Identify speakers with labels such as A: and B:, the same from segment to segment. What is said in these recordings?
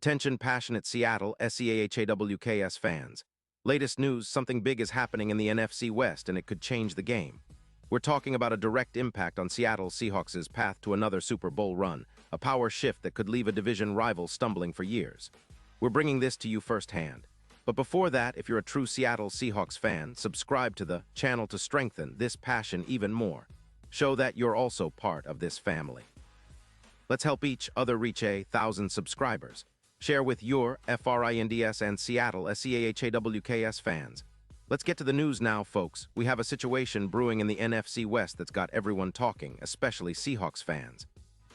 A: Attention passionate Seattle Seahawks fans. Latest news, something big is happening in the NFC West and it could change the game. We're talking about a direct impact on Seattle Seahawks' path to another Super Bowl run, a power shift that could leave a division rival stumbling for years. We're bringing this to you firsthand. But before that, if you're a true Seattle Seahawks fan, subscribe to the channel to strengthen this passion even more. Show that you're also part of this family. Let's help each other reach 1,000 subscribers. Share with your FRINDS and Seattle Seahawks fans. Let's get to the news now, folks. We have a situation brewing in the NFC West that's got everyone talking, especially Seahawks fans.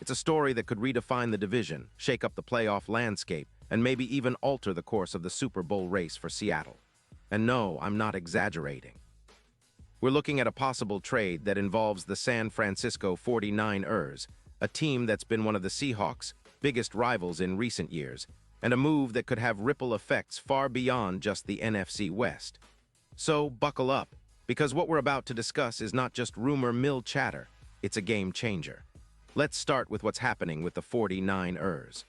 A: It's a story that could redefine the division, shake up the playoff landscape, and maybe even alter the course of the Super Bowl race for Seattle. And no, I'm not exaggerating. We're looking at a possible trade that involves the San Francisco 49ers, a team that's been one of the Seahawks' biggest rivals in recent years, and a move that could have ripple effects far beyond just the NFC West. So buckle up, because what we're about to discuss is not just rumor mill chatter, it's a game changer. Let's start with what's happening with the 49ers.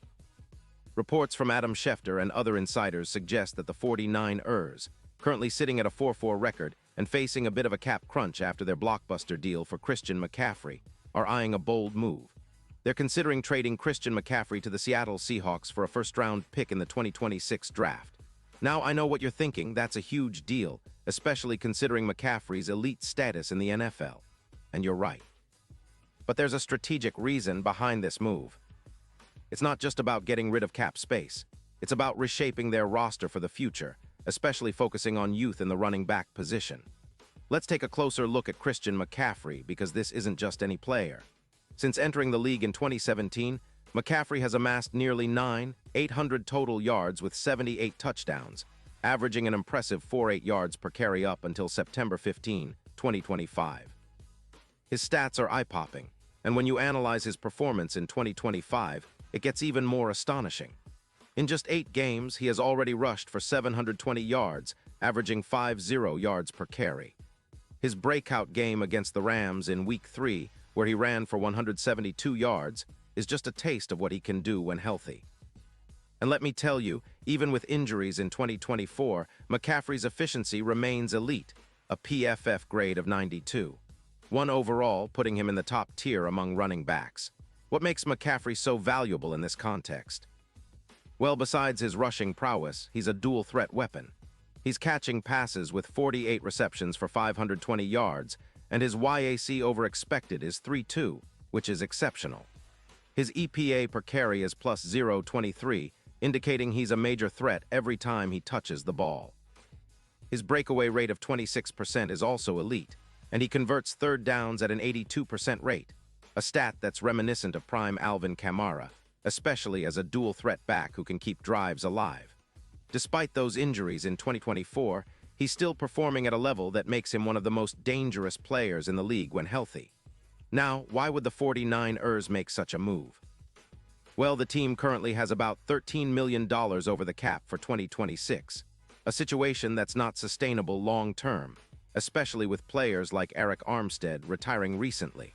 A: Reports from Adam Schefter and other insiders suggest that the 49ers, currently sitting at a 4-4 record and facing a bit of a cap crunch after their blockbuster deal for Christian McCaffrey, are eyeing a bold move. They're considering trading Christian McCaffrey to the Seattle Seahawks for a first-round pick in the 2026 draft. Now, I know what you're thinking, that's a huge deal, especially considering McCaffrey's elite status in the NFL. And you're right. But there's a strategic reason behind this move. It's not just about getting rid of cap space. It's about reshaping their roster for the future, especially focusing on youth in the running back position. Let's take a closer look at Christian McCaffrey, because this isn't just any player. Since entering the league in 2017, McCaffrey has amassed nearly 800 total yards with 78 touchdowns, averaging an impressive 4.8 yards per carry up until September 15, 2025. His stats are eye-popping, and when you analyze his performance in 2025, it gets even more astonishing. In just 8 games, he has already rushed for 720 yards, averaging 50 yards per carry. His breakout game against the Rams in Week 3, where he ran for 172 yards, is just a taste of what he can do when healthy. And let me tell you, even with injuries in 2024, McCaffrey's efficiency remains elite, a PFF grade of 92. 1 overall, putting him in the top tier among running backs. What makes McCaffrey so valuable in this context? Well, besides his rushing prowess, he's a dual-threat weapon. He's catching passes with 48 receptions for 520 yards, and his YAC over expected is 3.2, which is exceptional. His EPA per carry is plus 0.23, indicating he's a major threat every time he touches the ball. His breakaway rate of 26% is also elite, and he converts third downs at an 82% rate, a stat that's reminiscent of prime Alvin Kamara, especially as a dual-threat back who can keep drives alive. Despite those injuries in 2024, he's still performing at a level that makes him one of the most dangerous players in the league when healthy. Now, why would the 49ers make such a move? Well, the team currently has about $13 million over the cap for 2026, a situation that's not sustainable long-term, especially with players like Eric Armstead retiring recently.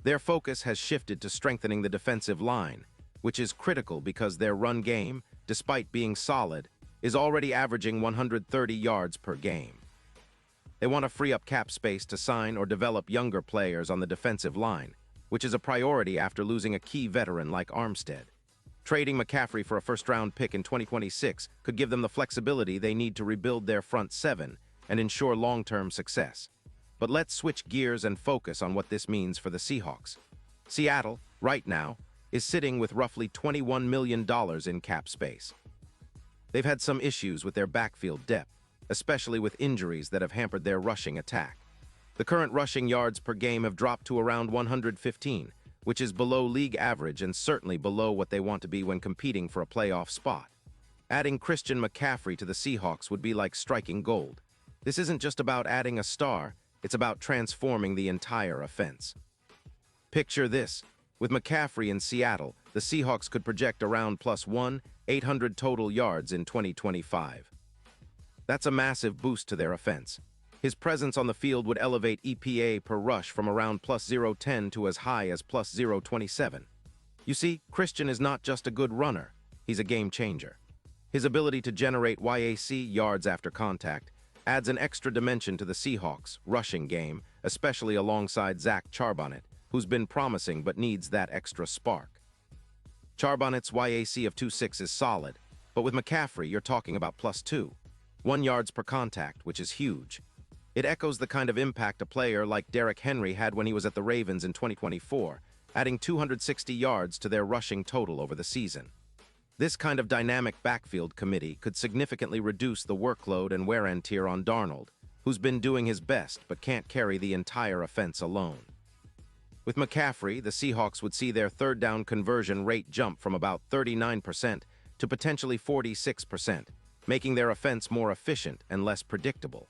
A: Their focus has shifted to strengthening the defensive line, which is critical because their run game, despite being solid, is already averaging 130 yards per game. They want to free up cap space to sign or develop younger players on the defensive line, which is a priority after losing a key veteran like Armstead. Trading McCaffrey for a first-round pick in 2026 could give them the flexibility they need to rebuild their front seven and ensure long-term success. But let's switch gears and focus on what this means for the Seahawks. Seattle, right now, is sitting with roughly $21 million in cap space. They've had some issues with their backfield depth, especially with injuries that have hampered their rushing attack. The current rushing yards per game have dropped to around 115, which is below league average and certainly below what they want to be when competing for a playoff spot. Adding Christian McCaffrey to the Seahawks would be like striking gold. This isn't just about adding a star, it's about transforming the entire offense. Picture this. With McCaffrey in Seattle, the Seahawks could project around plus 800 total yards in 2025. That's a massive boost to their offense. His presence on the field would elevate EPA per rush from around plus 0.10 to as high as plus 0.27. You see, Christian is not just a good runner. he's a game changer. His ability to generate YAC yards after contact adds an extra dimension to the Seahawks' rushing game, especially alongside Zach Charbonnet, who's been promising but needs that extra spark. Charbonnet's YAC of 2.6 is solid, but with McCaffrey, you're talking about +2. 1 yards per contact, which is huge. It echoes the kind of impact a player like Derrick Henry had when he was at the Ravens in 2024, adding 260 yards to their rushing total over the season. This kind of dynamic backfield committee could significantly reduce the workload and wear and tear on Darnold, who's been doing his best but can't carry the entire offense alone. With McCaffrey, the Seahawks would see their third down conversion rate jump from about 39% to potentially 46%, making their offense more efficient and less predictable.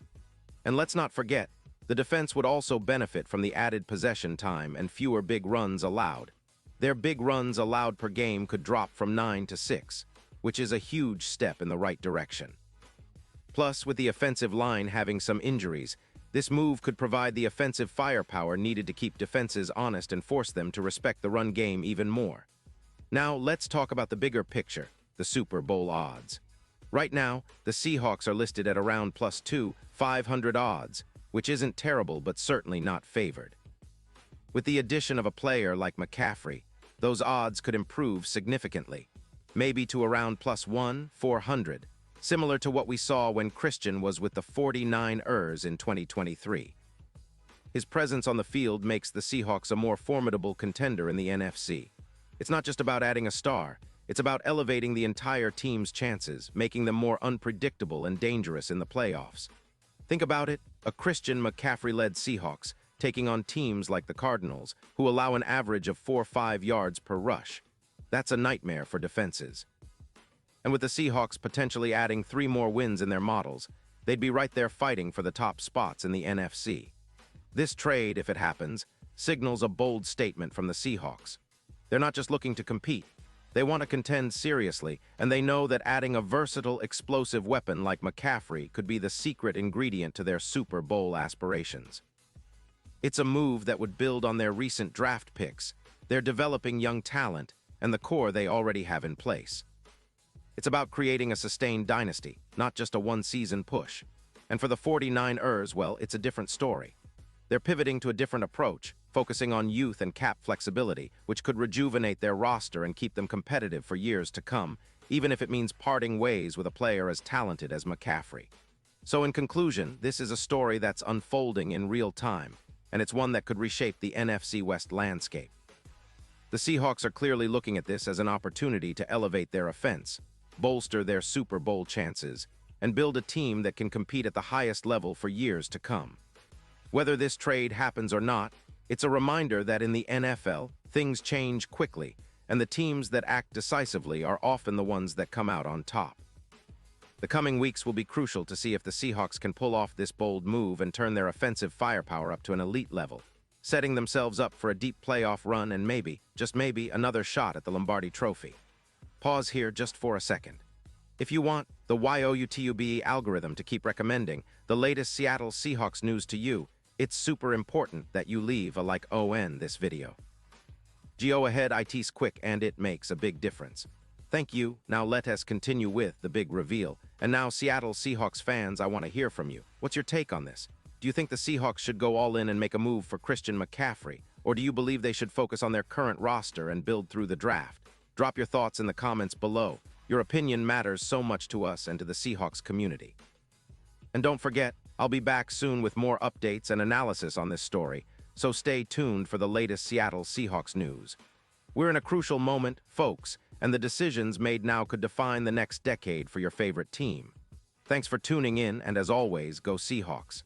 A: And let's not forget, the defense would also benefit from the added possession time and fewer big runs allowed. Their big runs allowed per game could drop from 9 to 6, which is a huge step in the right direction. Plus, with the offensive line having some injuries, this move could provide the offensive firepower needed to keep defenses honest and force them to respect the run game even more. Now, let's talk about the bigger picture, the Super Bowl odds. Right now, the Seahawks are listed at around +2, 500 odds, which isn't terrible but certainly not favored. With the addition of a player like McCaffrey, those odds could improve significantly, maybe to around +1, 400, similar to what we saw when Christian was with the 49ers in 2023. His presence on the field makes the Seahawks a more formidable contender in the NFC. It's not just about adding a star, it's about elevating the entire team's chances, making them more unpredictable and dangerous in the playoffs. Think about it, a Christian McCaffrey-led Seahawks taking on teams like the Cardinals, who allow an average of 4-5 yards per rush. That's a nightmare for defenses. And with the Seahawks potentially adding 3 more wins in their models, they'd be right there fighting for the top spots in the NFC. This trade, if it happens, signals a bold statement from the Seahawks. They're not just looking to compete. They want to contend seriously, and they know that adding a versatile, explosive weapon like McCaffrey could be the secret ingredient to their Super Bowl aspirations. It's a move that would build on their recent draft picks, their developing young talent, and the core they already have in place. It's about creating a sustained dynasty, not just a one-season push. And for the 49ers, well, it's a different story. They're pivoting to a different approach, focusing on youth and cap flexibility, which could rejuvenate their roster and keep them competitive for years to come, even if it means parting ways with a player as talented as McCaffrey. So in conclusion, this is a story that's unfolding in real time, and it's one that could reshape the NFC West landscape. The Seahawks are clearly looking at this as an opportunity to elevate their offense, bolster their Super Bowl chances, and build a team that can compete at the highest level for years to come. Whether this trade happens or not, it's a reminder that in the NFL, things change quickly, and the teams that act decisively are often the ones that come out on top. The coming weeks will be crucial to see if the Seahawks can pull off this bold move and turn their offensive firepower up to an elite level, setting themselves up for a deep playoff run and maybe, just maybe, another shot at the Lombardi Trophy. Pause here just for a second. If you want the YOUTUBE algorithm to keep recommending the latest Seattle Seahawks news to you, it's super important that you leave a like on this video. Go ahead, it's quick and it makes a big difference. Thank you. Now let us continue with the big reveal. And now, Seattle Seahawks fans, I want to hear from you. What's your take on this? Do you think the Seahawks should go all in and make a move for Christian McCaffrey? Or do you believe they should focus on their current roster and build through the draft? Drop your thoughts in the comments below. Your opinion matters so much to us and to the Seahawks community. And don't forget, I'll be back soon with more updates and analysis on this story, so stay tuned for the latest Seattle Seahawks news. We're in a crucial moment, folks, and the decisions made now could define the next decade for your favorite team. Thanks for tuning in, and as always, go Seahawks.